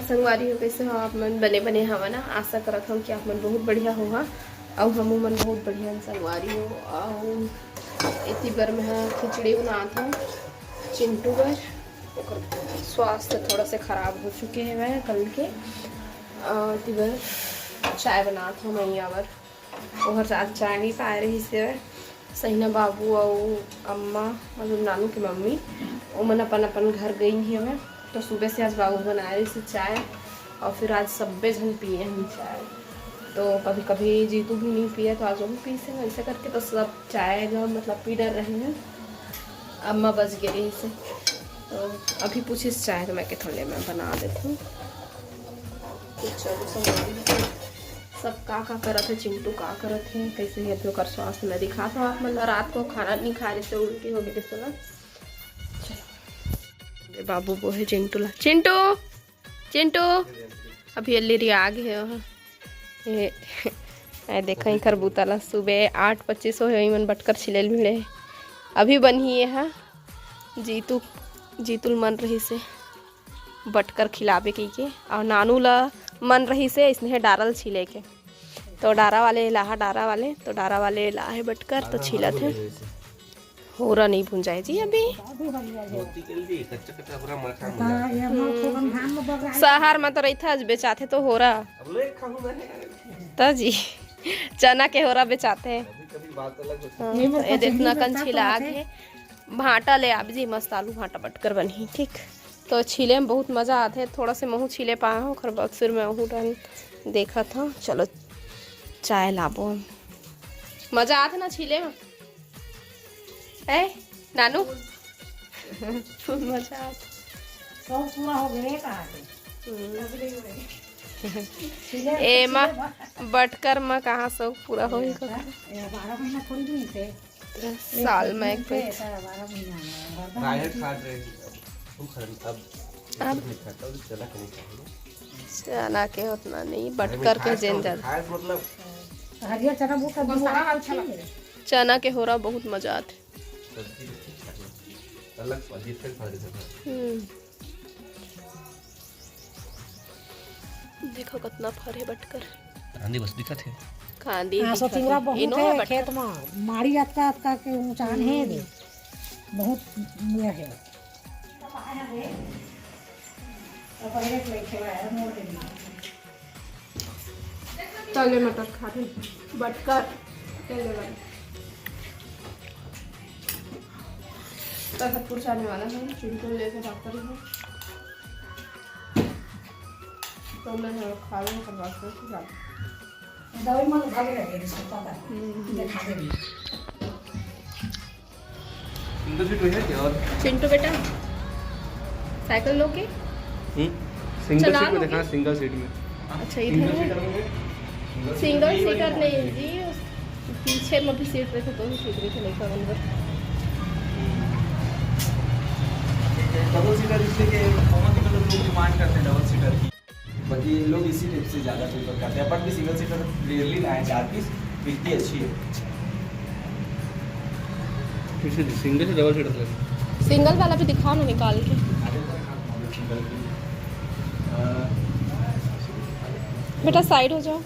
संगवारी हो कैसे हो आप मन बने बने हवा ना। आशा करत हूँ कि आप मन बहुत बढ़िया होगा और हमू मन बहुत बढ़िया संगवारी हो। और इतनी बार मैं खिचड़ी बनाता हूँ चिंटू बर। स्वास्थ्य थोड़ा से ख़राब हो चुके हैं वह कल के। इतनी बार चाय बनाता हूँ मैं यहाँ पर। और आज चाय नहीं पाए रही से सहीना बाबू और अम्मा मतलब नानू की मम्मी वो मन अपन घर गई ही हमें। तो सुबह से आज बाबू बना रही थी चाय और फिर आज सब्बे जन पिए हम चाय। तो कभी कभी जीतू भी नहीं पिया तो आज वो भी पी से ऐसे करके तो सब चाय जो मतलब पी डर रहे हैं। अम्मा बच गई रही से तो अभी पूछी चाय तो मैं के थोड़े मैं बना देती हूँ। तो चलो सब का करत है चिंटू का करत है कैसे है तो कर स्वास्थ्य में दिखा था आप मतलब रात को खाना नहीं खा रहे थे उल्टी हो गई थे ना। चलो बाबू वो है चिंटू ला चिंटू चिंटू अभी अल्ली आ गए ये देखा ही खरबूता ला सुबह 8:25 हो मन बटकर छिलेल भिड़े अभी बनी है। जीतुल मन रही से बटकर खिलावे के और नानू ला मन रही से इसने डारल छिले के तो डारा वाले ला है बटकर तो छिलत है। हो रहा नहीं भुंजाए जी अभी शहर में तो रही था बेचाते तो हो रहा तो जी चना के हो रहा बेचाते हैं। ये देखना कन छिला है भाटा ले आप जी मस्त आलू भाटा बटकर बनी ठीक। तो छीले में बहुत मज़ा आता है। थोड़ा से महू छीले पाया हूँ खरबक फिर मैं महू टन देखा था। चलो चाय लाबो मज़ा आता ना छीले में है नानू मज़ा आता पूरा हो गया ए माँ बटकर माँ कहाँ सब पूरा हो 12 महीना थोड़ी नहीं थे साल में एक चना के उतना नहीं बटकर के जेन मतलब हरियर चना बहुत चना के हो रहा बहुत मजा आते। देखो कितना फर है बटकर कांदी बस दिखा थे कांदी सतिवा बहुत है खेत में मारी अटका अटका के ऊंचान है दे बहुत ये है चले मटर खाते बटकर तखतपुर जाने वाला है चिंटू लेके डॉक्टर है तो मैं खा लूँ करवा दवाई मन भागे लगे इसको पता दिखा दे सिंगल सीट है क्या और चिंटू बेटा साइकिल लो के सिंगल सीट में देखा सिंगल सीट में अच्छा इधर है सिंगल सीटर नहीं जी पीछे में भी सीट रहे थे तो भी ठीक रही थी नहीं का अंदर डबल सीटर इसलिए कि कॉमन सीटर लोग डिमांड करते हैं डबल सीटर की बाकी लोग इसी टाइप से ज़्यादा प्रेफर करते हैं बट भी सिंगल सीटर रेयरली लाए 4 पीस इतनी अच्छी है। सिंगल से डबल सीटर लगे सिंगल वाला भी दिखाओ ना निकाल के बेटा साइड हो जाओ।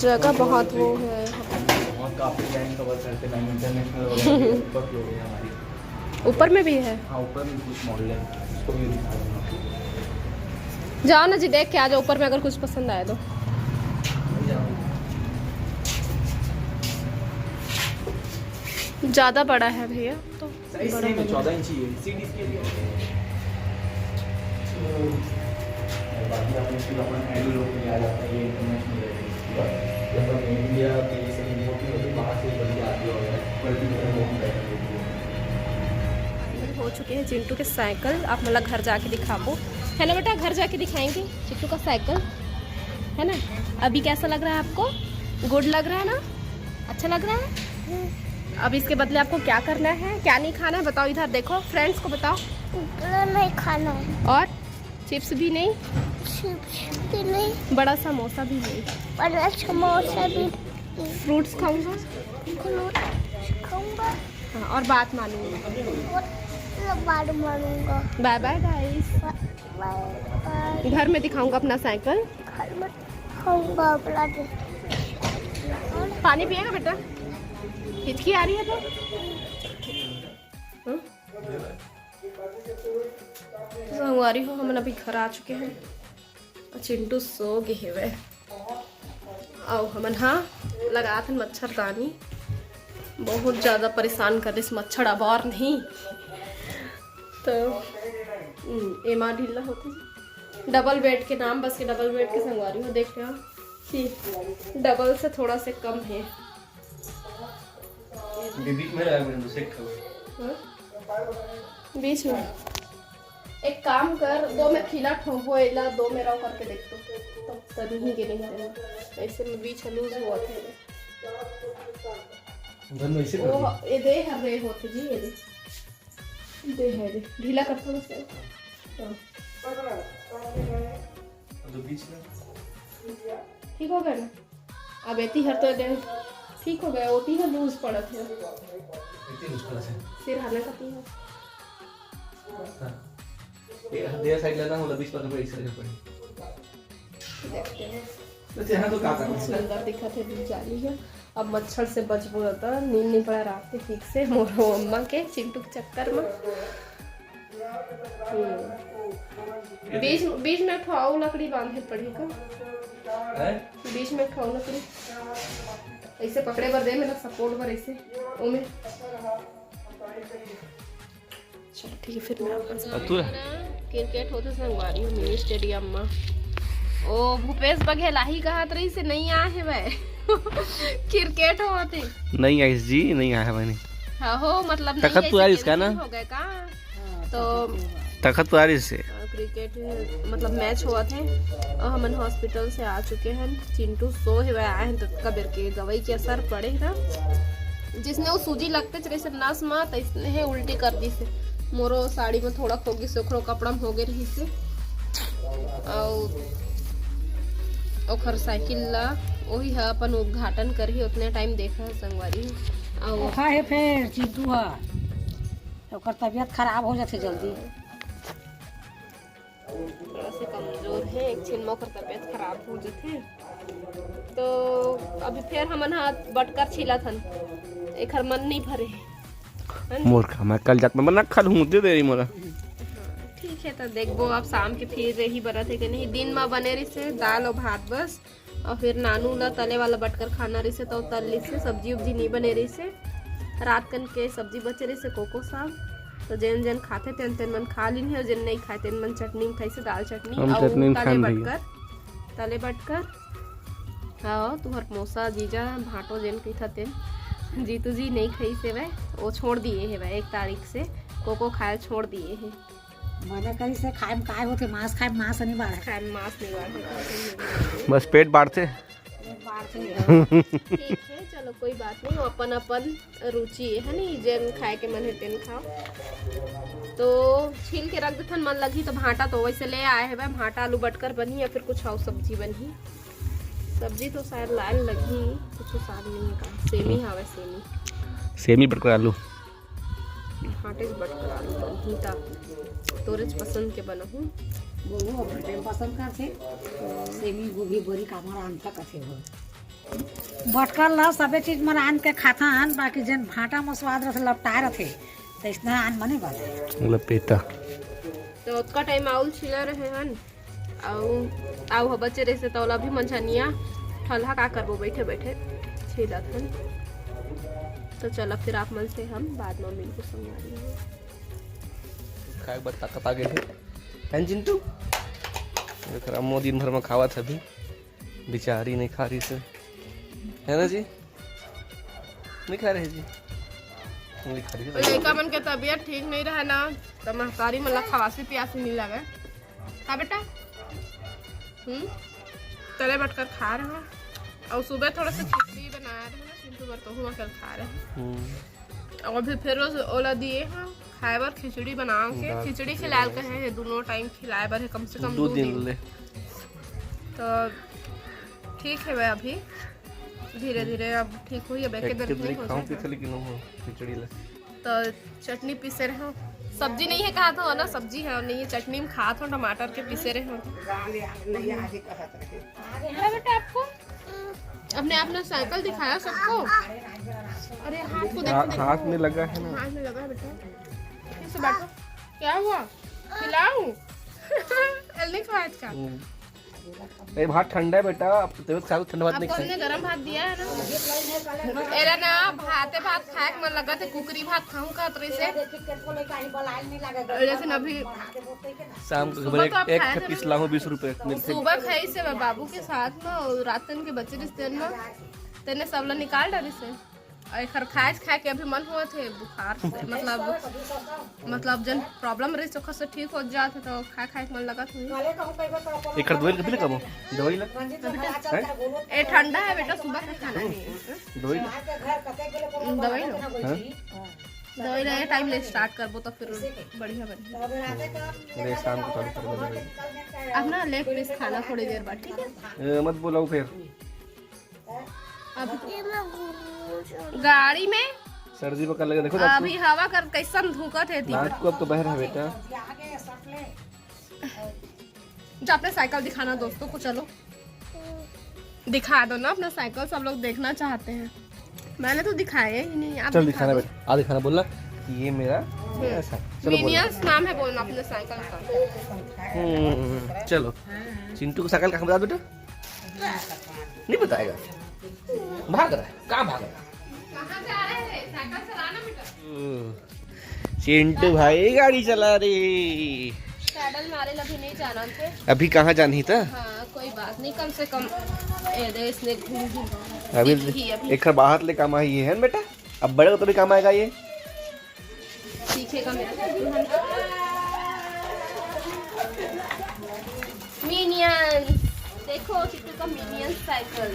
जगह बहुत वो है बहुत काफ़ी लाइन कवर करते हैं इंटरनेशनल वगैरह ऊपर फ्लोर है हमारी ऊपर में भी है। हाँ ऊपर में कुछ मॉडल है उसको भी जाओ ना जी देख के आ जाओ ऊपर में अगर कुछ पसंद आए तो। ज़्यादा बड़ा है भैया तो 14 इंची है सीट इसके लिए बाकी आप इसके अपन एडो लोग में आ जाता है ये इंटरनेशनल जब हम इंडिया के से इम्पोर्ट नहीं होती बाहर से बड़ी आती है क्वालिटी हो चुके हैं चिंटू के साइकिल। आप मतलब घर जाके दिखाओ है ना बेटा घर जाके दिखाएंगे चिंटू का साइकिल है ना। अभी कैसा लग रहा है आपको गुड लग रहा है ना अच्छा लग रहा है। अब इसके बदले आपको क्या करना है क्या नहीं खाना है बताओ इधर देखो फ्रेंड्स को बताओ। नहीं खाना और चिप्स भी नहीं चिप्स नहीं बड़ा समोसा भी नहीं बड़ा समोसा भी फ्रूट्स खाऊंगा खाऊंगा हाँ, और बात मानूंगा। बार मारूंगा। Bye bye guys. बाय। घर में दिखाऊंगा अपना साइकिल। घर में खाऊंगा अपना। पानी पिएगा बेटा? हिचकी आ रही है तो? संगवारी हो, हम अभी घर आ चुके हैं और चिंटू सो गए हुए। आओ हमन हाँ लगा थे मच्छरदानी, बहुत ज़्यादा परेशान कर इस मच्छर अब और नहीं तो एमा ढीला होती। डबल बेड के नाम बस के डबल बेड के संगवारी हो, देख रहे हो कि डबल से थोड़ा से कम है। बीच में रहा मैंने दूसरे बीच में एक काम कर, 2 में खिला ठोंको एला, 2 में रहो करके देख तो तब नहीं गिरेंगे। ऐसे में बीच लूज हुआ थे धन ऐसे वो ये दे हर रे होते जी, ये दे है दे ढीला कर थोड़ा से। तो बीच में ठीक हो गया ना? अब एती हर तो दे ठीक हो गया, ओती है लूज पड़ा था इतनी मुश्किल से सिर हाने का थी है। ये देर साइड लेना होला बीच पर तो ऐसे लगे पड़े। देखते हैं तो यहाँ तो का करना है? सुंदर दिखा थे बीच जाली है। अब मच्छर से बचबो रहता, नींद नहीं पड़ा रात के ठीक से मोरो अम्मा के चिंटू के चक्कर में। बीच में खाओ लकड़ी बांधे पड़ी का हैं? बीच में खाओ लकड़ी ऐसे पकड़े बर दे मेरा सपोर्ट बर ऐसे ओमे। चलो ठीक है फिर मैं तू क्रिकेट होते संगवारी हूँ मिनी स्टेडियम में। ओ भूपेश बघेला ही कहत रही से नहीं आए है भाई क्रिकेट होते नहीं आई जी, नहीं आया मैंने। हाँ हो मतलब नहीं तखत पुरारी इसका ना हो गए का तो तखत पुरारी से क्रिकेट मतलब मैच हुआ थे और हमन हॉस्पिटल से आ चुके हैं। चिंटू सो है आए हैं तो कबीर के दवाई के असर पड़े ना, जिसने वो सूजी लगते चले से नस में इसने है उल्टी कर दी से। मोरो साड़ी में थोड़ा खोगी से ओकरो कपड़ा में हो गए रही से और साइकिल ला वही है अपन उद्घाटन करी उतने टाइम देखा है संगवारी और है फिर चिंटू है ओकर तबीयत खराब हो जाते जल्दी, थोड़ा से कमजोर है, एक छिन में ओकर तबीयत खराब हो जाते तो अभी फिर हमन हाथ बटकर छिला थन एक मन नहीं भरे मूर्ख मैं कल जात में बना खा लूं दे रही मोरा। ठीक है तो देखबो अब शाम के फिर रही बरत है कि नहीं। दिन में बने रही से दाल और भात बस और फिर नानू ला तले वाला बटकर खाना रही से तो तल से सब्जी उब्जी नहीं बने रही से। रात कन के सब्जी बचे रही से कोको साग तो जैन जैन खाते तेन तेन मन खा लीन है, जैन नहीं खाए तेन मन चटनी खाई से दाल चटनी और तले बटकर हाँ तुहर मौसा जीजा भाटो जैन कही था तेन जीतू जी नहीं खाई से वह वो छोड़ दिए है वह 1 तारीख से कोको खाए छोड़ दिए है। मजा करी से खाए में काय होते मांस खाए मांस नहीं बाढ़े खाए में मांस नहीं बाढ़े बस पेट बाढ़ते ठीक है चलो कोई बात नहीं, अपन अपन रुचि है नहीं जैन खाए के मन है तेन खाओ। तो छील के रख देथन मन लगी तो भाटा तो वैसे ले आए है भाई भाटा आलू बटकर बनी या फिर कुछ और सब्जी बनी। सब्जी तो शायद लाल लगी कुछ साग नहीं है का सेमी हवे सेमी बटकर आलू भाटे बटकर आलू बनी ता तोरेज पसंद के बनहूँ वो भटे पसंद करते सेमी गोभी बोरी का हमारा आन तक अच्छे हो बटकर ला सबे चीज में आन के खाता हन बाकी जन भाटा में स्वाद रहे लपटाए रहे तो इसने आन बने बाले मतलब पेटा तो उसका टाइम आउल छिला रहे हन आउ बच्चे रहे से तौला भी मंझनिया ठल्हा का करबो बैठे बैठे छिला थन। तो चलो फिर आप मन से हम बाद में मिलके संगवारी खाए बार ताकत आ गए थे हैं चिंटू अम्मो दिन भर में खावा था अभी बेचारी नहीं खा रही से है ना जी, नहीं खा रहे जी नहीं खा रही लड़का मन के तबीयत ठीक नहीं रहे ना तो महतारी मतलब खवासी प्यासी नहीं लगे का बेटा तले बटकर खा रहे हैं और सुबह थोड़ा सा खिचड़ी बनाया रहे चिंटू बर तो हुआ कल खा रहे और फिर रोज ओला दिए हैं खाए बार खिचड़ी बना के खिचड़ी खिलाल के है दोनों टाइम खिलाए बार है कम से कम 2 दिन ले तो ठीक है भाई अभी धीरे धीरे अब ठीक हुई है बैके दर नहीं हो जाए खिचड़ी ले तो चटनी पीसे रहे हो। सब्जी नहीं है कहा था ना, सब्जी है नहीं है, चटनी में खा था टमाटर के पीसे रहे हो। बेटा आपको अपने आपने साइकिल दिखाया सबको। अरे हाथ को देखो, हाथ में लगा है ना, हाथ में लगा है बेटा। कैसे बैठो, क्या हुआ खिलाऊं? नहीं खाया इसका। ये भात ठंडा है बेटा, अब तबीयत खराब, ठंडा भात नहीं आपको हमने गरम भात दिया है ना। एरा ना भात खाए के मन लगा थे, कुकरी भात खाऊं का तरी से। लेकिन अभी शाम को सुबह तो आप एक खाए थे पीस लाऊं 20 रुपए मिलते। सुबह खाई से बाबू के साथ में और रातन के बच्चे रिश्ते में तेने सब लोग निकाल डाली से। और एक खाए के अभी मन हुआ थे बुखार से, मतलब जन प्रॉब्लम रही चोखा से ठीक हो जाते तो खाए के मन लगा था। एक दवाई कभी कब दवाई ला ए ठंडा है बेटा, सुबह का खाना नहीं है। दवाई दवाई लो, दवाई ले टाइम ले स्टार्ट करबो तो फिर बढ़िया बढ़िया। मेरे शाम को चालू कर दे। अब ना लेग पीस खाना थोड़ी देर बाद, ठीक है? मत बोलाओ फिर। अब गाड़ी में सर्दी पकड़ लगे, देखो अभी हवा कर कैसन धूकत है थी। रात को अब तो बहर है बेटा। जो अपने साइकिल दिखाना दोस्तों को, चलो दिखा दो ना अपना साइकिल, सब लोग देखना चाहते हैं। मैंने तो दिखाया ही नहीं, आप चल दिखाना बेटा, आ दिखाना बोलना कि ये मेरा ऐसा। चलो मिनियंस नाम है बोलना अपने साइकिल का। चलो चिंटू को साइकिल कहाँ बता बेटा, नहीं बताएगा। भाग रहा है, कहाँ भाग रहा है? कहाँ जा रहे हैं? साइकिल चलाना बेटा। चिंटू भाई गाड़ी चला रही। पैडल मारे अभी नहीं जाना थे। अभी कहाँ जानी था? हाँ कोई बात नहीं, कम से कम इसने अभी एक बाहर ले काम आई है ना बेटा, अब बड़े तो भी काम आएगा ये। सीखेगा मेरा मिनियंस। देखो चिट्टू का मिनियंस साइकिल।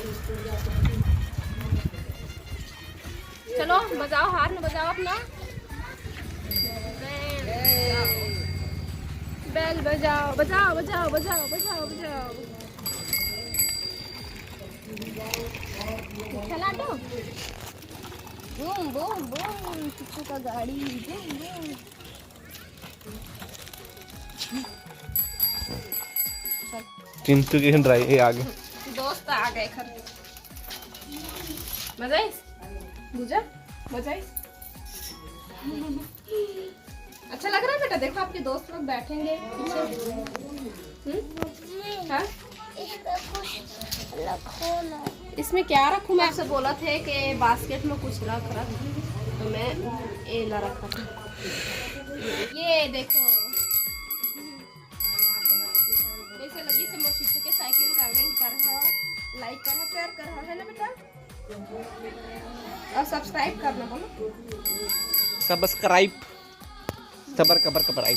चलो बजाओ, हाथ में बजाओ अपना बेल बजाओ, बजाओ बजाओ बजाओ बजाओ बजाओ। चला दो, बूम बूम बूम, चिट्टू का गाड़ी बूम बूम। चिंटू की ड्राइव है आगे। दोस्त आ गए घर। मजाइस बुझा, मजाइस। अच्छा लग रहा है बेटा, देखो आपके दोस्त लोग बैठेंगे पीछे। हाँ? इसमें क्या रखूं? मैं आपसे बोला थे कि बास्केट में कुछ रख तो मैं ये ला रखा था। ये देखो कैसे लगी से मोशिट्टू के साइकिल, कमेंट कर, लाइक कर, शेयर कर, है ना बेटा? और सब्सक्राइब करना बोलो। सब्सक्राइब, सबर कबर कबर आई।